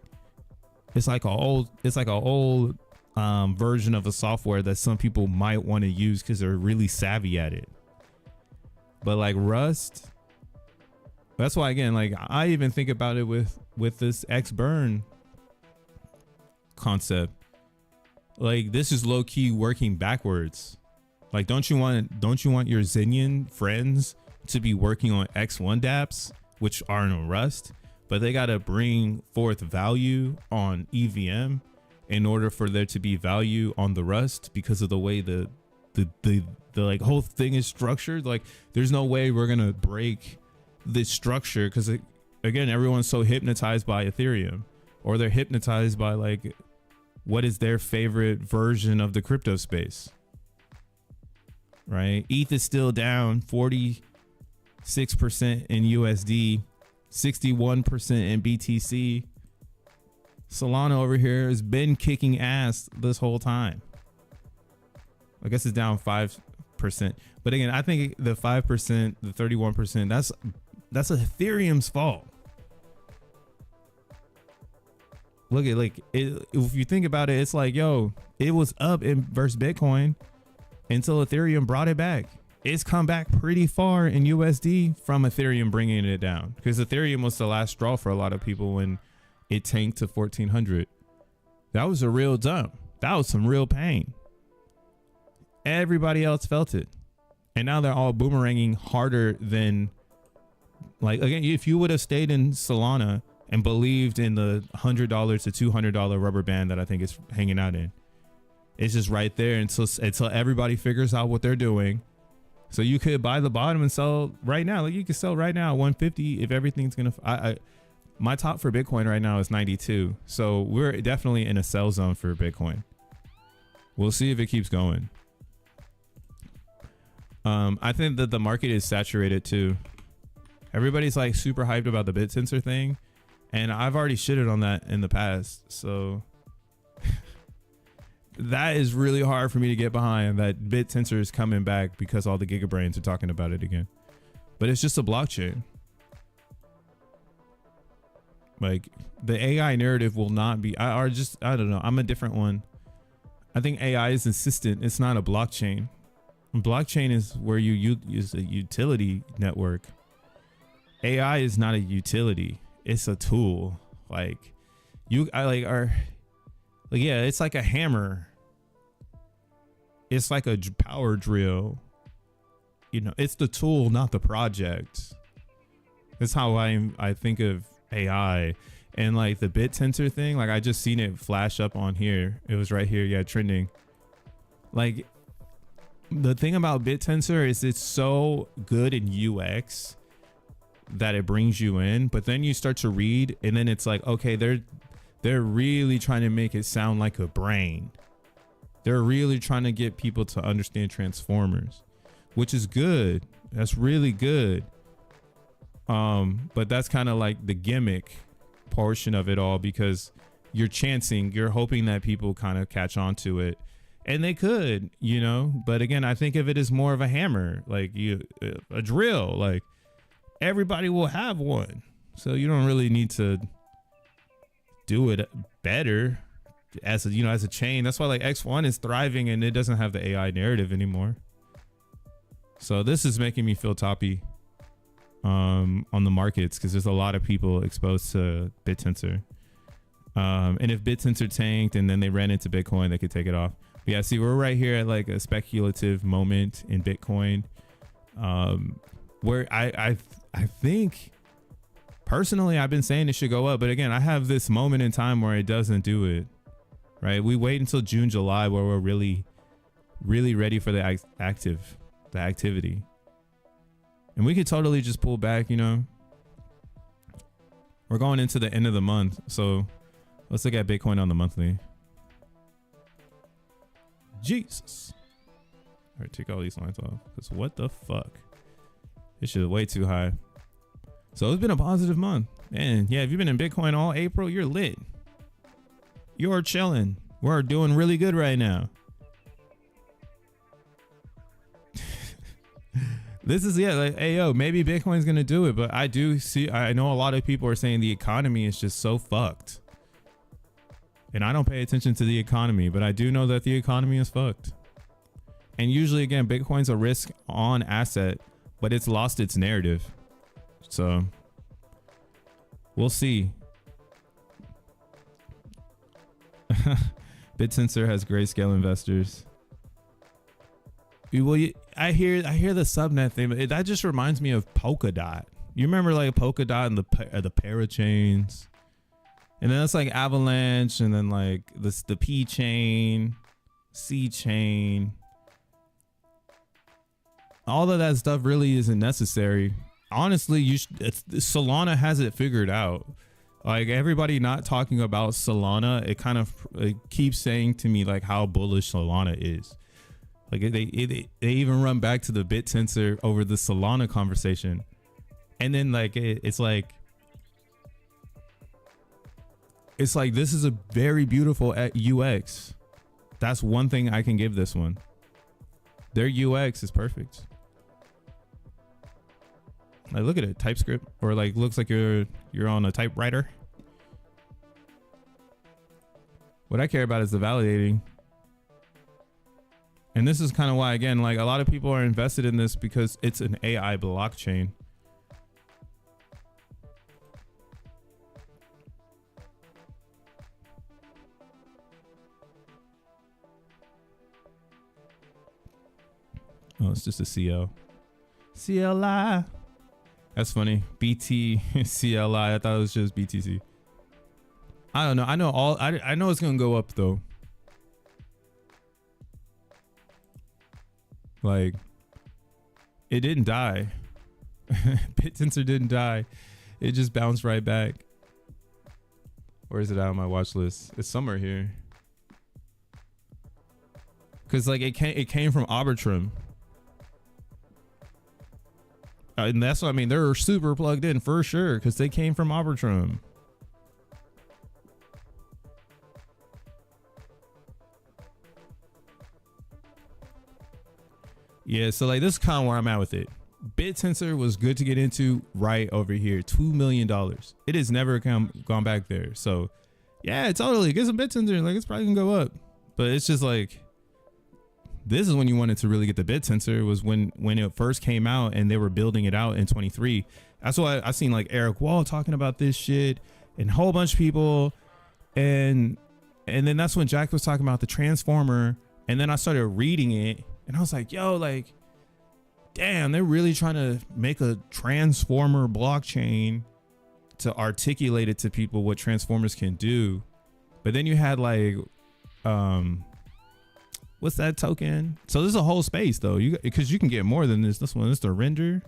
It's like an old version of a software that some people might want to use because they're really savvy at it. But like Rust, that's why, again, like I even think about it with this XBurn concept. Like this is low key working backwards. Like don't you want your Xenian friends to be working on X1 dApps, which are in Rust, but they got to bring forth value on EVM in order for there to be value on the Rust because of the way the like whole thing is structured. Like there's no way we're gonna break this structure because again, everyone's so hypnotized by Ethereum, or they're hypnotized by like what is their favorite version of the crypto space, right? ETH is still down 46% in USD, 61% in BTC. Solana over here has been kicking ass this whole time. I guess it's down 5%. But again, I think the 5%, the 31%, that's Ethereum's fault. Look at if you think about it, it's like, yo, it was up in versus Bitcoin until Ethereum brought it back. It's come back pretty far in USD from Ethereum bringing it down, because Ethereum was the last straw for a lot of people when it tanked to 1400. That was a real dump. That was some real pain. Everybody else felt it. And now they're all boomeranging harder than, like, again, if you would have stayed in Solana and believed in the $100 to $200 rubber band that I think it's hanging out in, it's just right there until everybody figures out what they're doing. So you could buy the bottom and sell right now. Like you could sell right now at 150 if everything's gonna. My top for Bitcoin right now is 92. So we're definitely in a sell zone for Bitcoin. We'll see if it keeps going. I think that the market is saturated too. Everybody's like super hyped about the BitTensor thing, and I've already shitted on that in the past. So that is really hard for me to get behind, that BitTensor is coming back because all the gigabrains are talking about it again. But it's just a blockchain. Like the AI narrative will not be, I don't know. I'm a different one. I think AI is insistent. It's not a blockchain. Blockchain is where you use a utility network. AI is not a utility. It's a tool. Like yeah, it's like a hammer. It's like a power drill. You know, it's the tool, not the project. That's how I think of AI. And like the BitTensor thing, like I just seen it flash up on here. It was right here, yeah, trending. Like the thing about BitTensor is it's so good in UX that it brings you in, but then you start to read and then it's like, okay, they're really trying to make it sound like a brain. They're really trying to get people to understand transformers, which is good. That's really good. But that's kind of like the gimmick portion of it all, because you're chancing, you're hoping that people kind of catch on to it, and they could, you know. But again, I think of it as more of a hammer, like a drill. Like everybody will have one, so you don't really need to do it better as a chain. That's why like X1 is thriving and it doesn't have the AI narrative anymore. So this is making me feel toppy on the markets, because there's a lot of people exposed to BitTensor. And if BitTensor tanked and then they ran into Bitcoin, they could take it off. But yeah, see, we're right here at like a speculative moment in Bitcoin, where I think personally I've been saying it should go up, but again, I have this moment in time where it doesn't do it. Right? We wait until June, July, where we're really ready for the activity. And we could totally just pull back, you know. We're going into the end of the month, so Let's look at Bitcoin on the monthly. Jesus. All right, take all these lines off. Because what the fuck? This shit is way too high. So it's been a positive month. Man, yeah, if you've been in Bitcoin all April, you're lit. You're chilling. We're doing really good right now. This is, yeah, like, hey, yo, maybe Bitcoin's going to do it. But I know a lot of people are saying the economy is just so fucked. And I don't pay attention to the economy, but I do know that the economy is fucked. And usually, again, Bitcoin's a risk on asset, but it's lost its narrative. So we'll see. BitSensor has grayscale investors. Well, I hear the subnet thing, but that just reminds me of Polkadot. You remember like Polkadot and the parachains, and then it's like Avalanche, and then like the P chain, C chain. All of that stuff really isn't necessary. Honestly, Solana has it figured out. Like everybody not talking about Solana, it keeps saying to me like how bullish Solana is. Like they even run back to the BitSensor over the Solana conversation, and then like it's like this is a very beautiful UX. That's one thing I can give this one. Their UX is perfect. Like look at it, TypeScript, or like looks like you're on a typewriter. What I care about is the validating. And this is kind of why, again, like a lot of people are invested in this because it's an AI blockchain. Oh, it's just a CL. CLI. That's funny. BT CLI. I thought it was just BTC. I don't know. I know it's gonna go up though. Like, it didn't die. BitSensor didn't die. It just bounced right back. Where is it out on my watch list? It's somewhere here. Cause like it came from Arbitrum. And that's what I mean. They're super plugged in for sure because they came from Arbitrum. Yeah, so like this is kind of where I'm at with it. BitSensor was good to get into right over here. $2 million. It has never gone back there. So yeah, totally. Get some BitSensor. Like it's probably gonna go up. But it's just like, this is when you wanted to really get the BitSensor, was when it first came out and they were building it out in 23. That's why I seen like Eric Wall talking about this shit and a whole bunch of people. And then that's when Jack was talking about the transformer. And then I started reading it and I was like, yo, like, damn, they're really trying to make a transformer blockchain to articulate it to people what transformers can do. But then you had like, what's that token? So this is a whole space though, because you can get more than this. This one is the render.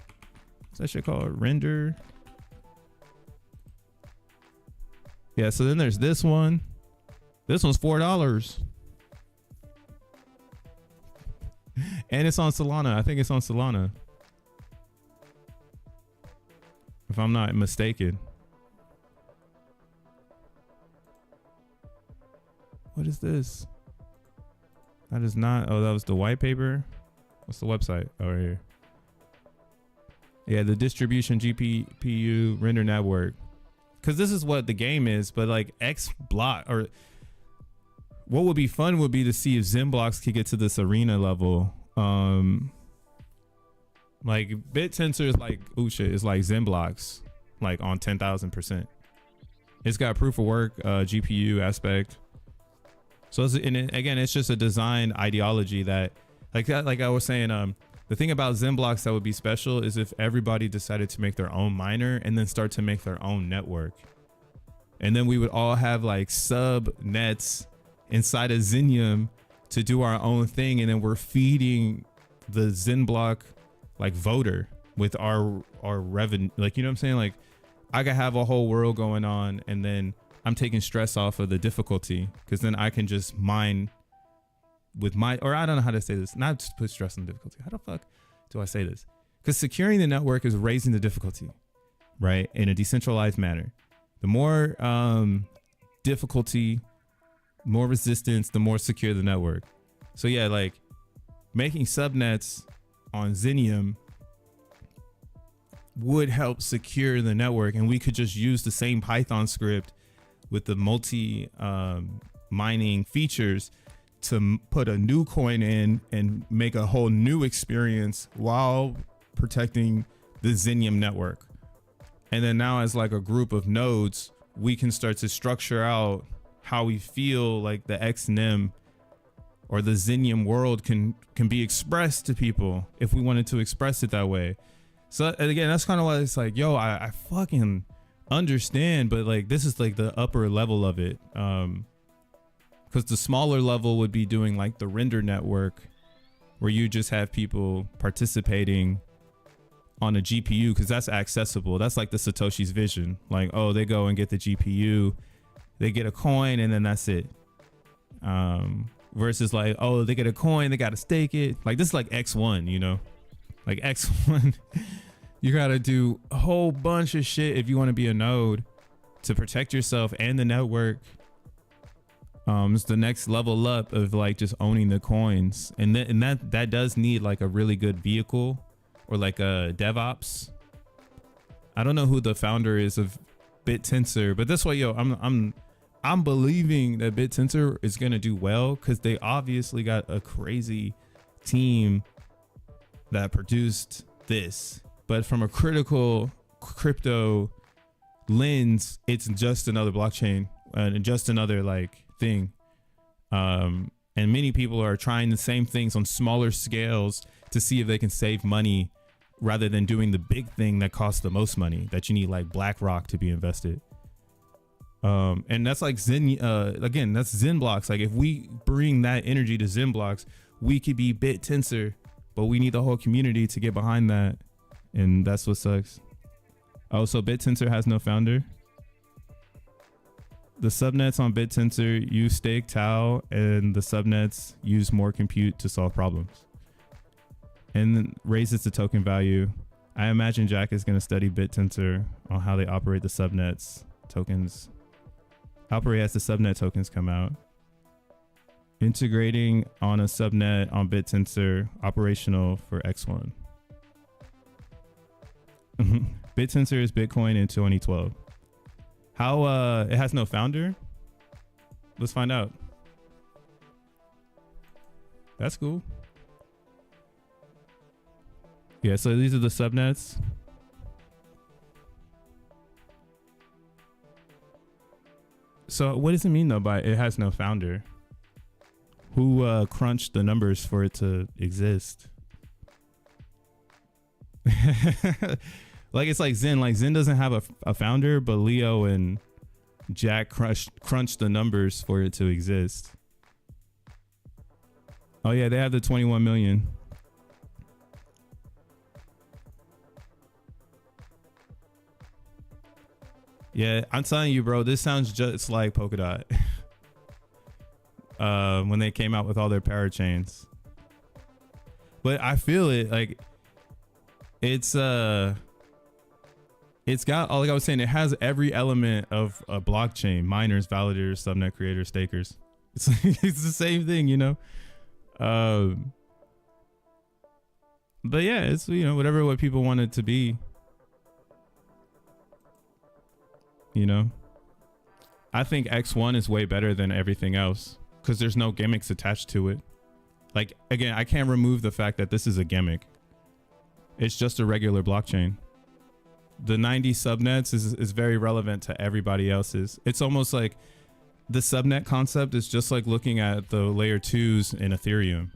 What's that shit called? Render. Yeah, so then there's this one. This one's $4. And it's on Solana. I think it's on Solana, if I'm not mistaken. What is this? That is not. Oh, that was the white paper. What's the website? Oh, right here. Yeah, the distribution GPU render network. Because this is what the game is, but like XBlock, or what would be fun would be to see if XENblocks could get to this arena level. Like BitSensor is like, oh shit, it's like XENblocks, like on 10,000%. It's got proof of work, GPU aspect. So again, it's just a design ideology that, like I was saying, the thing about XENblocks that would be special is if everybody decided to make their own miner and then start to make their own network. And then we would all have like sub nets inside of Xenium to do our own thing. And then we're feeding the XENblock like voter with our revenue. Like, you know what I'm saying? Like I could have a whole world going on and then I'm taking stress off of the difficulty, because then I can just mine with my, or I don't know how to say this, not to put stress on the difficulty. How the fuck do I say this? Because securing the network is raising the difficulty, right? In a decentralized manner. The more difficulty, more resistance, the more secure the network. So yeah, like making subnets on Xenium would help secure the network, and we could just use the same Python script with the multi mining features to put a new coin in and make a whole new experience while protecting the Xenium network. And then now, as like a group of nodes, we can start to structure out how we feel like the XEN or the Xenium world can be expressed to people if we wanted to express it that way. So again, that's kind of why it's like, yo, I fucking understand, but like this is like the upper level of it. Because the smaller level would be doing like the render network, where you just have people participating on a GPU, because that's accessible. That's like the Satoshi's vision. Like, oh, they go and get the GPU, they get a coin, and then that's it. Versus like, oh, they get a coin, they got to stake it. Like this is like X1, you know, like X1, you got to do a whole bunch of shit if you want to be a node to protect yourself and the network. It's the next level up of like just owning the coins, and that does need like a really good vehicle or like a DevOps. I don't know who the founder is of BitTensor, but this way, yo, I'm believing that BitTensor is gonna do well, because they obviously got a crazy team that produced this. But from a critical crypto lens, it's just another blockchain and just another like thing. And many people are trying the same things on smaller scales to see if they can save money, rather than doing the big thing that costs the most money, that you need like BlackRock to be invested. And that's like again, that's XENblocks. Like if we bring that energy to XENblocks, we could be BitTensor, but we need the whole community to get behind that. And that's what sucks. Oh, so BitTensor has no founder. The subnets on BitTensor use stake Tau, and the subnets use more compute to solve problems and raises the token value. I imagine Jack is going to study BitTensor on how they operate the subnets tokens. Operate as the subnet tokens come out. Integrating on a subnet on BitTensor, operational for X1. BitTensor is Bitcoin in 2012. How it has no founder? Let's find out. That's cool. Yeah, so these are the subnets. So what does it mean though by it has no founder? Who crunched the numbers for it to exist? Like it's like XEN. Like XEN doesn't have a founder, but Leo and Jack crunched the numbers for it to exist. Oh yeah, they have the 21 million. Yeah, I'm telling you, bro, this sounds just like Polkadot. When they came out with all their parachains. But I feel it, like it's got, like I was saying, it has every element of a blockchain: miners, validators, subnet creators, stakers. It's like, it's the same thing, you know. But yeah, it's, you know, whatever what people want it to be. You know, I think X1 is way better than everything else because there's no gimmicks attached to it. Like, again, I can't remove the fact that this is a gimmick. It's just a regular blockchain. The 90 subnets is very relevant to everybody else's. It's almost like the subnet concept is just like looking at the layer 2s in Ethereum.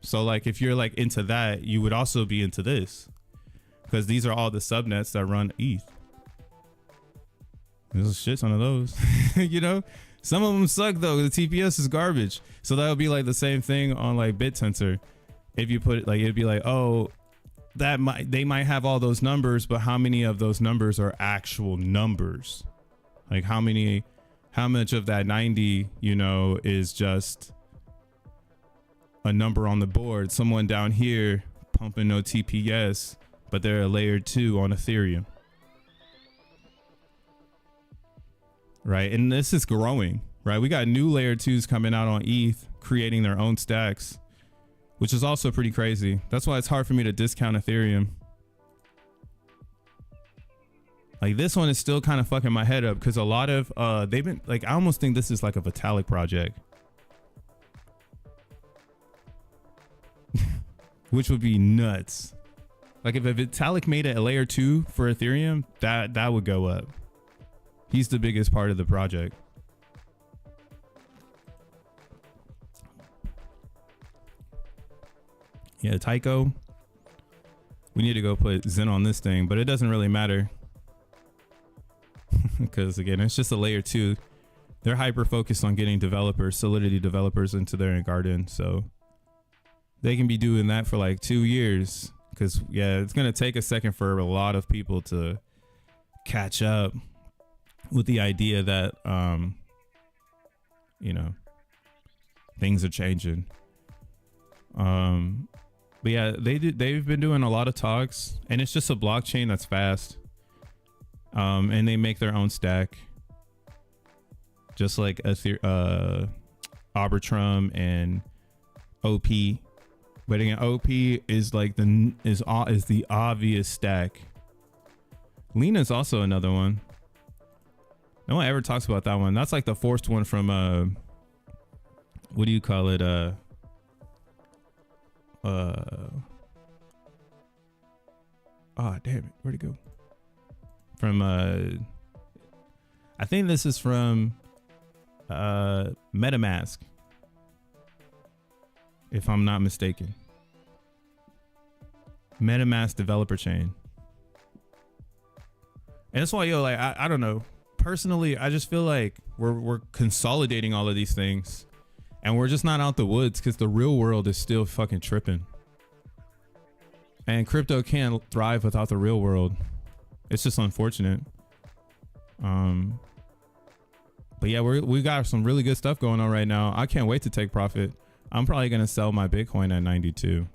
So like if you're like into that, you would also be into this, because these are all the subnets that run ETH. There's a shit ton of those. You know, some of them suck though. The TPS is garbage. So that would be like the same thing on like BitTensor. If you put it like, it'd be like, oh, they might have all those numbers, but how many of those numbers are actual numbers? Like how many how much of that 90, you know, is just a number on the board, someone down here pumping no TPS, but they're a layer 2 on Ethereum. Right. And this is growing, right? We got new layer 2s coming out on ETH, creating their own stacks, which is also pretty crazy. That's why it's hard for me to discount Ethereum. Like this one is still kind of fucking my head up because a lot of they've been like, I almost think this is like a Vitalik project, which would be nuts. Like if a Vitalik made it a layer 2 for Ethereum, that would go up. He's the biggest part of the project. Yeah, Tycho. We need to go put Zen on this thing, but it doesn't really matter. Because again, it's just a layer 2. They're hyper focused on getting developers, Solidity developers into their garden. So they can be doing that for like 2 years. Because yeah, it's going to take a second for a lot of people to catch up with the idea that, you know, things are changing. But yeah, they've been doing a lot of talks, and it's just a blockchain that's fast. And they make their own stack, just like Arbitrum and P.o.P. But again, P.o.P is like is the obvious stack. Lena is also another one. No one ever talks about that one. That's like the forced one from what do you call it? Oh damn it, where'd it go? From I think this is from MetaMask, if I'm not mistaken. MetaMask developer chain. And that's why, yo, like I don't know. Personally, I just feel like we're consolidating all of these things, and we're just not out the woods because the real world is still fucking tripping. And crypto can't thrive without the real world. It's just unfortunate. But yeah, we got some really good stuff going on right now. I can't wait to take profit. I'm probably gonna sell my Bitcoin at 92.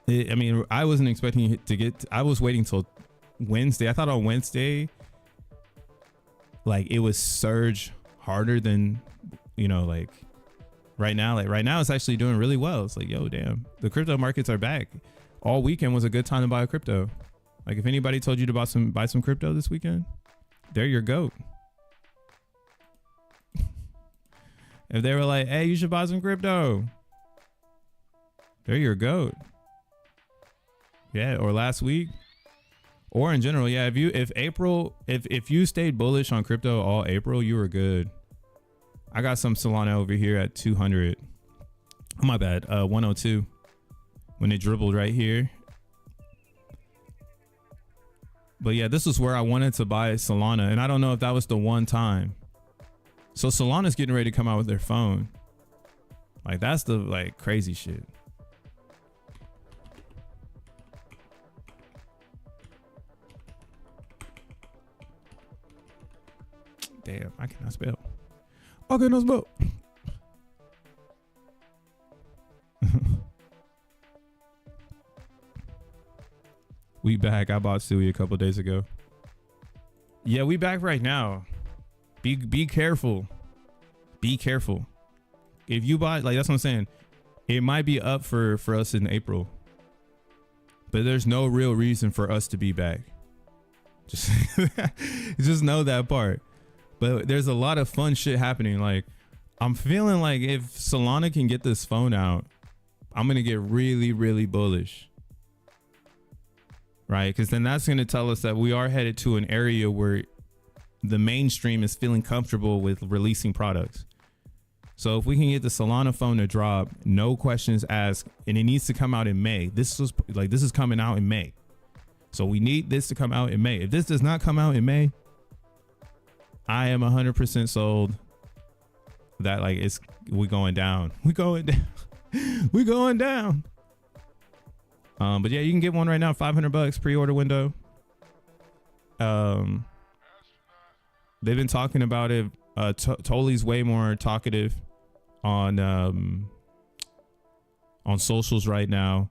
I mean, I wasn't expecting it to get. I was waiting till Wednesday. I thought on Wednesday, like it was surge harder than, you know, like right now. Like right now, it's actually doing really well. It's like, yo, damn, the crypto markets are back. All weekend was a good time to buy a crypto. Like if anybody told you to buy some crypto this weekend, they're your goat. If they were like, hey, you should buy some crypto, they're your goat. Yeah, or last week, or in general, yeah. If you stayed bullish on crypto all April, you were good. I got some Solana over here at 200. Oh, my bad, 102. When it dribbled right here. But yeah, this is where I wanted to buy Solana, and I don't know if that was the one time. So Solana's getting ready to come out with their phone. Like that's the like crazy shit. Damn, I cannot spell. I cannot spell. We back. I bought Sui a couple days ago. Yeah, we back right now. Be careful. Be careful. If you buy, like that's what I'm saying. It might be up for us in April, but there's no real reason for us to be back. Just know that part. But there's a lot of fun shit happening. Like I'm feeling like if Solana can get this phone out, I'm gonna get really, really bullish. Right? Because then that's gonna tell us that we are headed to an area where the mainstream is feeling comfortable with releasing products. So if we can get the Solana phone to drop, no questions asked, and it needs to come out in May. This is coming out in May. So we need this to come out in May. If this does not come out in May, I am 100% sold that like we going down. We going down. We going down. But yeah, you can get one right now, $500 pre-order window. they've been talking about it. Totally way more talkative on socials right now.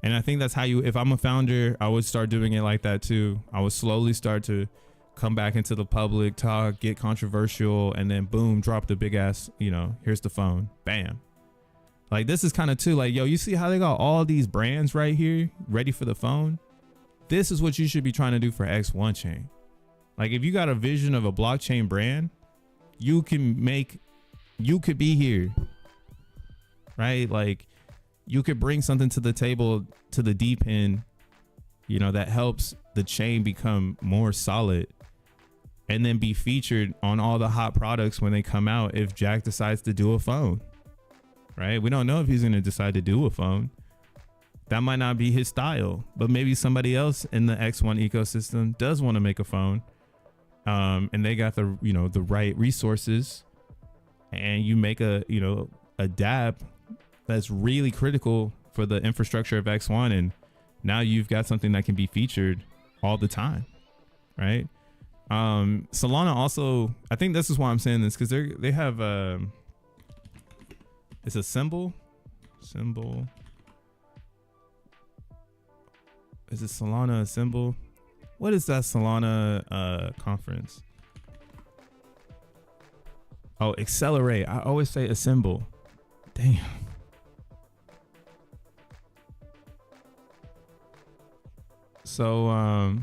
And I think that's how if I'm a founder, I would start doing it like that too. I would slowly start to come back into the public, talk, get controversial, and then boom, drop the big ass, here's the phone, bam. Like this is kind of too like, yo, you see how they got all these brands right here ready for the phone? This is what you should be trying to do for X1 chain. Like if you got a vision of a blockchain brand, you could be here, right? Like you could bring something to the table, to the deep end, that helps the chain become more solid, and then be featured on all the hot products when they come out. If Jack decides to do a phone, right? We don't know if he's going to decide to do a phone. That might not be his style, but maybe somebody else in the X1 ecosystem does want to make a phone. And they got the, the right resources, and you make a dApp that's really critical for the infrastructure of X1. And now you've got something that can be featured all the time. Right. Solana also, I think this is why I'm saying this, because they have, it's a symbol. Is it Solana a symbol? What is that Solana conference? Oh, Accelerate. I always say a symbol. Damn. So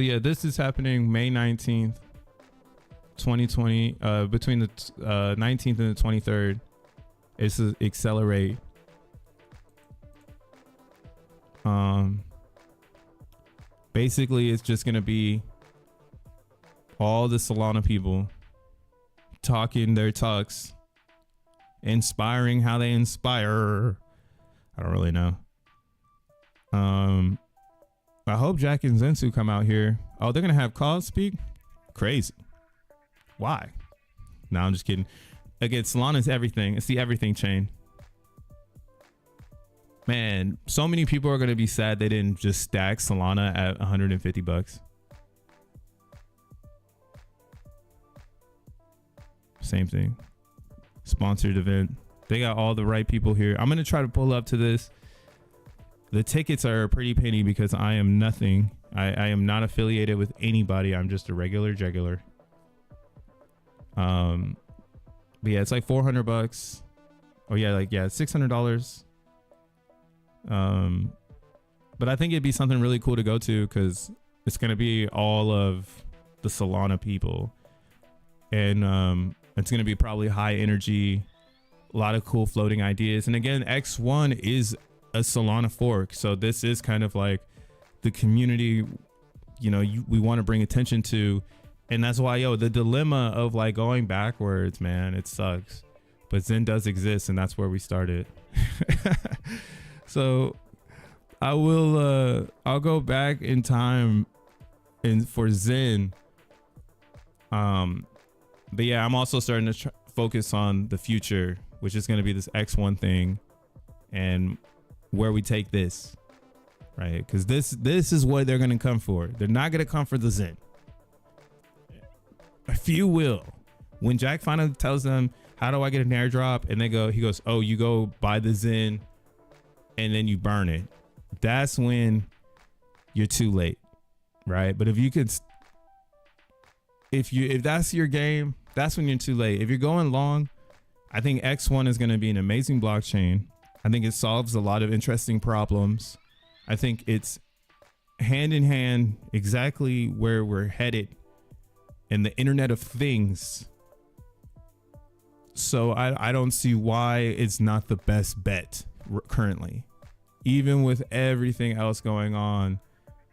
yeah, this is happening May 19th, 2020, between the 19th and the 23rd. It's Accelerate. Basically it's just going to be all the Solana people talking their talks, inspiring how they inspire. I don't really know. I hope Jack and Zensu come out here. Oh, they're gonna have Cause speak? Crazy. Why? No, I'm just kidding. Again, Solana's everything. It's the everything chain. Man, so many people are gonna be sad they didn't just stack Solana at $150. Same thing. Sponsored event. They got all the right people here. I'm gonna try to pull up to this. The tickets are a pretty penny because I am nothing. I am not affiliated with anybody. I'm just a regular juggler. But yeah, it's like $400. Oh yeah, $600. But I think it'd be something really cool to go to because it's gonna be all of the Solana people, and it's gonna be probably high energy, a lot of cool floating ideas. And again, X1 is a Solana fork, so this is kind of like the community we want to bring attention to. And that's why the dilemma of like going backwards, man, it sucks, but Zen does exist, and that's where we started. So I'll go back in time and for Zen, but yeah, I'm also starting to focus on the future, which is going to be this X1 thing and where we take this, right? Because this is what they're going to come for. They're not going to come for the Zen. A few will. When Jack finally tells them, how do I get an airdrop? And he goes, oh, you go buy the Zen and then you burn it. That's when you're too late, right? But if you could, if that's your game, that's when you're too late. If you're going long, I think X1 is going to be an amazing blockchain. I think it solves a lot of interesting problems. I think it's hand in hand exactly where we're headed in the Internet of Things. So I don't see why it's not the best bet currently, even with everything else going on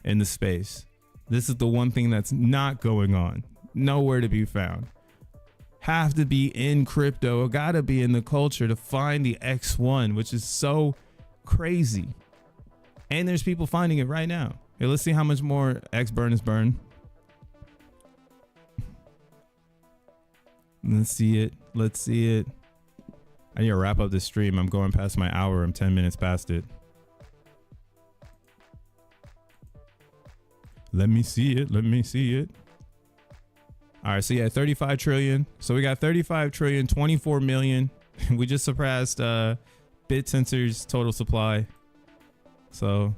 in the space. This is the one thing that's not going on. Nowhere to be found. Have to be in crypto, gotta be in the culture to find the X1, which is so crazy. And there's people finding it right now. Hey, let's see how much more X burn is burned. Let's see it. Let's see it. I need to wrap up this stream. I'm going past my hour. I'm 10 minutes past it. Let me see it. Let me see it. All right, so yeah, 35 trillion. So we got 35 trillion, 24 million. We just surpassed BitTensor's total supply. So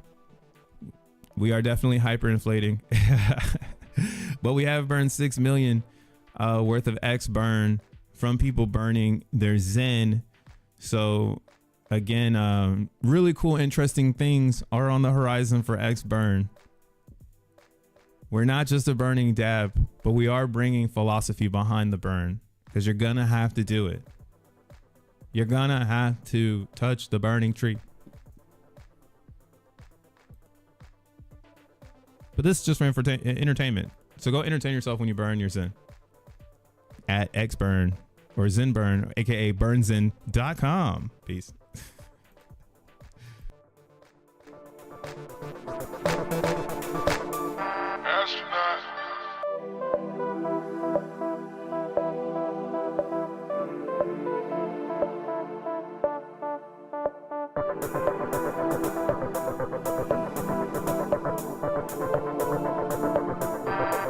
we are definitely hyperinflating. But we have burned 6 million worth of X burn from people burning their Zen. So again, really cool, interesting things are on the horizon for X burn. We're not just a burning dApp, but we are bringing philosophy behind the burn, because you're gonna have to do it. You're gonna have to touch the burning tree. But this is just for entertainment. So go entertain yourself when you burn your Zen at xburn or XENburn, aka burnzen.com. Peace.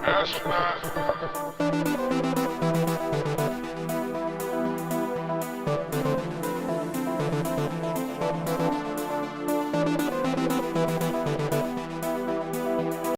Astronaut.